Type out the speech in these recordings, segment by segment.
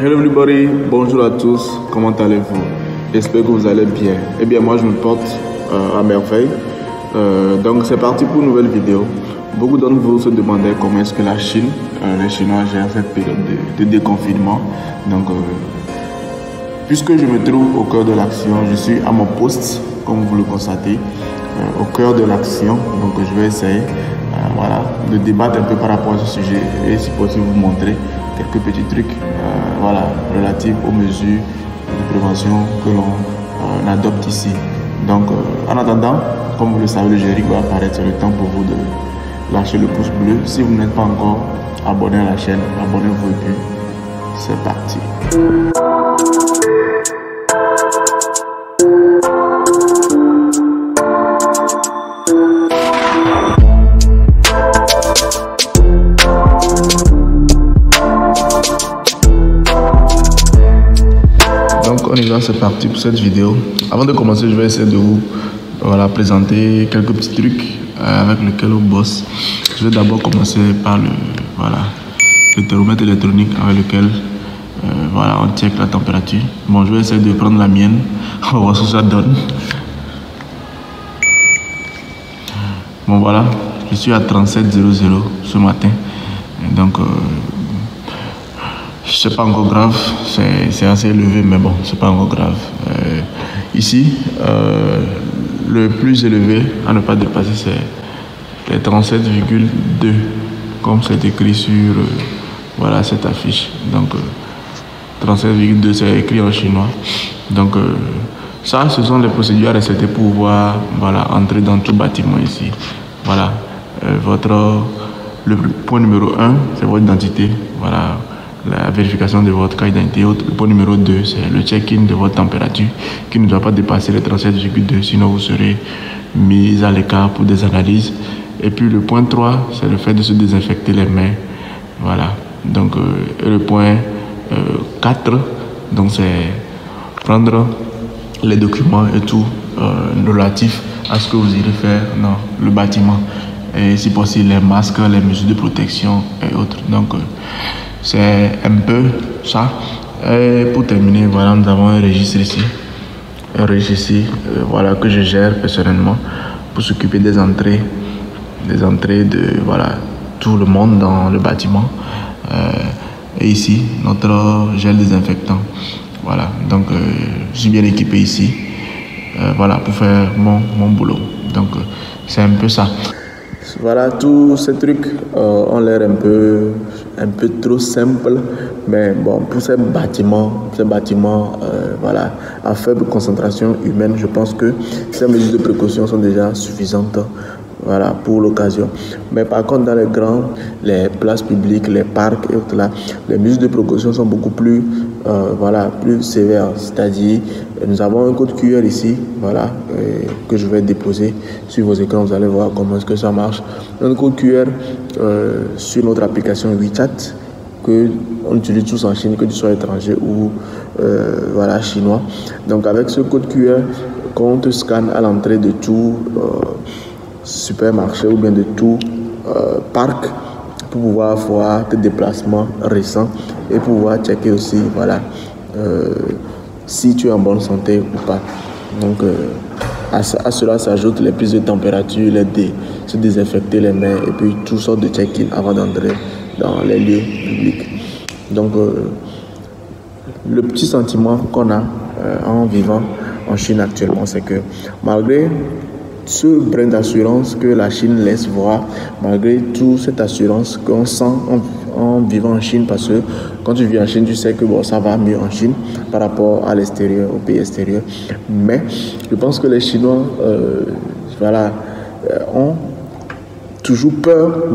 Hello everybody, bonjour à tous, comment allez-vous? J'espère que vous allez bien. Eh bien moi je me porte à merveille. Donc c'est parti pour une nouvelle vidéo. Beaucoup d'entre vous se demandaient comment est-ce que la Chine, les Chinois gèrent cette période de déconfinement. Donc puisque je me trouve au cœur de l'action, je suis à mon poste, comme vous le constatez, au cœur de l'action. Donc je vais essayer de débattre un peu par rapport à ce sujet et si possible vous montrer quelques petits trucs relatifs aux mesures de prévention que l'on adopte ici. Donc en attendant, comme vous le savez, le générique va apparaître. C'est le temps pour vous de lâcher le pouce bleu. Si vous n'êtes pas encore abonné à la chaîne, abonnez-vous et puis c'est parti. On y va, c'est parti pour cette vidéo. Avant de commencer, je vais essayer de vous présenter quelques petits trucs avec lesquels on bosse. Je vais d'abord commencer par le thermomètre électronique avec lequel on check la température. Bon, je vais essayer de prendre la mienne. On va voir ce que ça donne. Bon, voilà, je suis à 37,00 ce matin. Donc, c'est pas encore grave, c'est assez élevé, mais bon, c'est pas encore grave. Ici, le plus élevé à ne pas dépasser, c'est les 37,2, comme c'est écrit sur cette affiche. Donc, 37,2, c'est écrit en chinois. Donc, ça, ce sont les procédures à respecter pour pouvoir entrer dans tout bâtiment ici. Voilà, le point numéro 1, c'est votre identité. Voilà. La vérification de votre carte d'identité. Le point numéro 2, c'est le check-in de votre température qui ne doit pas dépasser les 37,2, sinon vous serez mis à l'écart pour des analyses. Et puis le point 3, c'est le fait de se désinfecter les mains. Voilà. Donc, et le point 4, donc c'est prendre les documents et tout relatif à ce que vous irez faire dans le bâtiment. Et si possible, les masques, les mesures de protection et autres. Donc, c'est un peu ça. Et pour terminer, nous avons un registre ici. Un registre ici, que je gère personnellement pour s'occuper des entrées de tout le monde dans le bâtiment. Et ici, notre gel désinfectant. Voilà, donc je suis bien équipé ici. Pour faire mon boulot. Donc c'est un peu ça. Voilà, tous ces trucs ont l'air un peu trop simples, mais bon, pour ces bâtiments à faible concentration humaine, je pense que ces mesures de précaution sont déjà suffisantes pour l'occasion. Mais par contre, dans les places publiques, les parcs et autres là, les mesures de précaution sont beaucoup plus plus sévères. C'est-à-dire, nous avons un code QR ici, que je vais déposer sur vos écrans. Vous allez voir comment est-ce que ça marche. Un code QR sur notre application WeChat que on utilise tous en Chine, que tu sois étranger ou chinois. Donc avec ce code QR, qu'on te scanne à l'entrée de tout supermarché ou bien de tout parc pour pouvoir voir tes déplacements récents et pouvoir checker aussi si tu es en bonne santé ou pas. Donc à cela s'ajoutent les prises de température, se désinfecter les mains et puis toutes sortes de check-in avant d'entrer dans les lieux publics. Donc le petit sentiment qu'on a en vivant en Chine actuellement, c'est que malgré ce brin d'assurance que la Chine laisse voir, malgré toute cette assurance qu'on sent en vivant en Chine, parce que quand tu vis en Chine, tu sais que ça va mieux en Chine par rapport à l'extérieur, au pays extérieur. Mais je pense que les Chinois ont toujours peur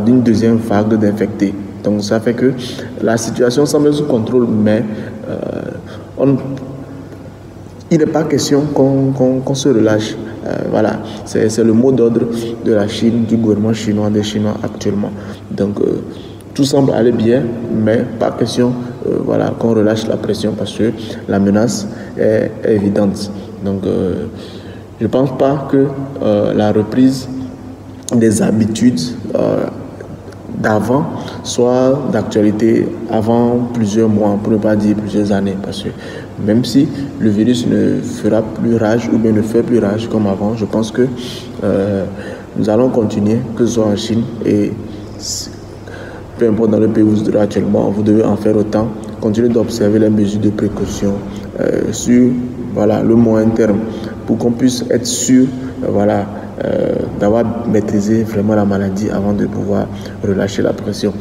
d'une deuxième vague d'infectés. Donc ça fait que la situation semble sous contrôle, mais il n'est pas question qu'on se relâche. C'est le mot d'ordre de la Chine, du gouvernement chinois, des Chinois actuellement. Donc, tout semble aller bien, mais pas question qu'on relâche la pression parce que la menace est évidente. Donc, je ne pense pas que la reprise des habitudes d'avant soit d'actualité avant plusieurs mois, pour ne pas dire plusieurs années. Parce que même si le virus ne fera plus rage ou bien ne fait plus rage comme avant, je pense que nous allons continuer, que ce soit en Chine et peu importe dans le pays où vous êtes actuellement, vous devez en faire autant. Continuer d'observer les mesures de précaution sur le moyen terme pour qu'on puisse être sûr d'avoir maîtrisé vraiment la maladie avant de pouvoir relâcher la pression.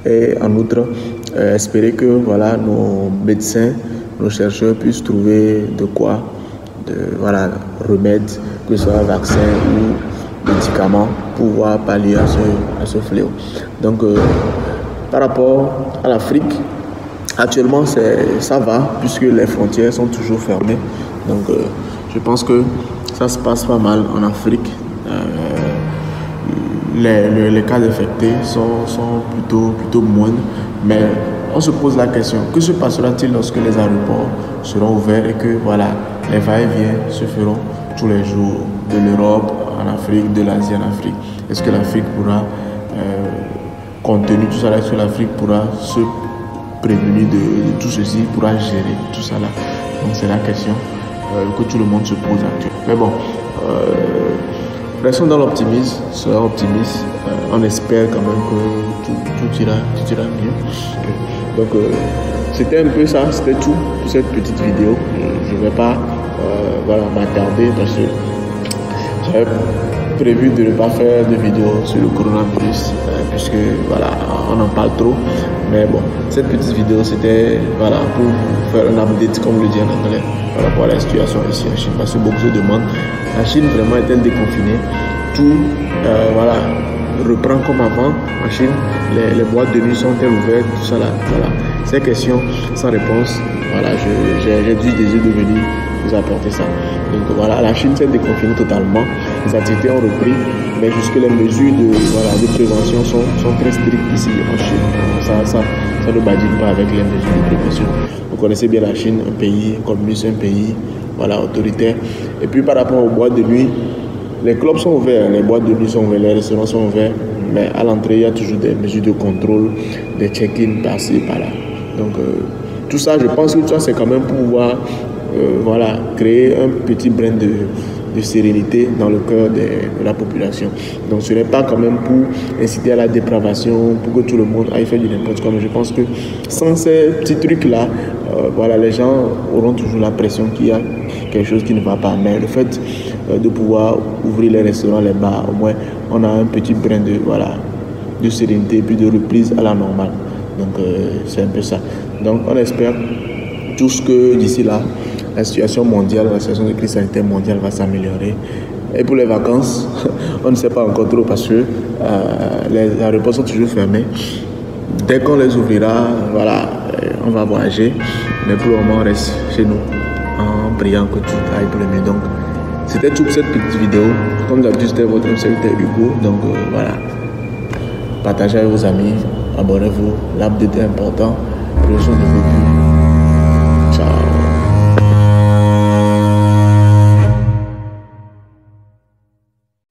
Et en outre, espérer que nos médecins, nos chercheurs puissent trouver remèdes, que ce soit vaccin ou médicaments, pour pouvoir pallier à ce fléau. Donc, par rapport à l'Afrique, actuellement, ça va, puisque les frontières sont toujours fermées. Donc, je pense que ça se passe pas mal en Afrique. Les cas infectés sont plutôt moindres. Mais on se pose la question, que se passera-t-il lorsque les aéroports seront ouverts et que les va-et-vient se feront tous les jours de l'Europe en Afrique, de l'Asie en Afrique? Est-ce que l'Afrique pourra, compte tenu de tout ça là, est-ce que l'Afrique pourra se prévenir de tout ceci, pourra gérer tout ça là? Donc c'est la question que tout le monde se pose actuellement. Mais bon, restons dans l'optimisme, soyons optimistes. On espère quand même que tout ira mieux. Donc c'était un peu ça, c'était tout pour cette petite vidéo. Je ne vais pas m'attarder parce que j'avais prévu de ne pas faire de vidéo sur le coronavirus puisque on en parle trop. Mais bon, cette petite vidéo c'était pour faire un update, comme on le dit en anglais, par rapport à la situation ici en Chine, parce que beaucoup se demandent. La Chine vraiment est-elle déconfinée? Tout reprend comme avant en Chine, les boîtes de nuit sont-elles ouvertes, tout ça là, Ces questions sans réponse, j'ai dû désirer de venir vous apporter ça. Donc la Chine s'est déconfinée totalement, les activités ont repris, mais jusque les mesures de prévention sont très strictes ici en Chine. Ça ne badine pas avec les mesures de prévention. Vous connaissez bien la Chine, un pays communiste, un pays autoritaire. Et puis par rapport aux boîtes de nuit, les clubs sont ouverts, les boîtes de nuit sont ouvertes, les restaurants sont ouverts, mais à l'entrée, il y a toujours des mesures de contrôle, des check-in par-ci, par-là. Donc, tout ça, je pense que tout ça, c'est quand même pour pouvoir créer un petit brin de sérénité dans le cœur de la population. Donc, ce n'est pas quand même pour inciter à la dépravation, pour que tout le monde aille faire du n'importe quoi. Mais je pense que sans ces petits trucs-là, les gens auront toujours l'impression qu'il y a quelque chose qui ne va pas. Mais le fait de pouvoir ouvrir les restaurants, les bars, au moins, on a un petit brin de sérénité puis de reprise à la normale. Donc, c'est un peu ça. Donc, on espère tous que d'ici là, la situation mondiale, la situation de crise sanitaire mondiale va s'améliorer. Et pour les vacances, on ne sait pas encore trop parce que les aéroports sont toujours fermés. Dès qu'on les ouvrira, on va voyager. Mais pour le moment, on reste chez nous en priant que tout aille pour le mieux. Donc, c'était tout pour cette petite vidéo. Comme d'habitude, c'était votre serviteur Hugo. Donc, partagez avec vos amis, abonnez-vous. L'update est important. Prenez soin de vous.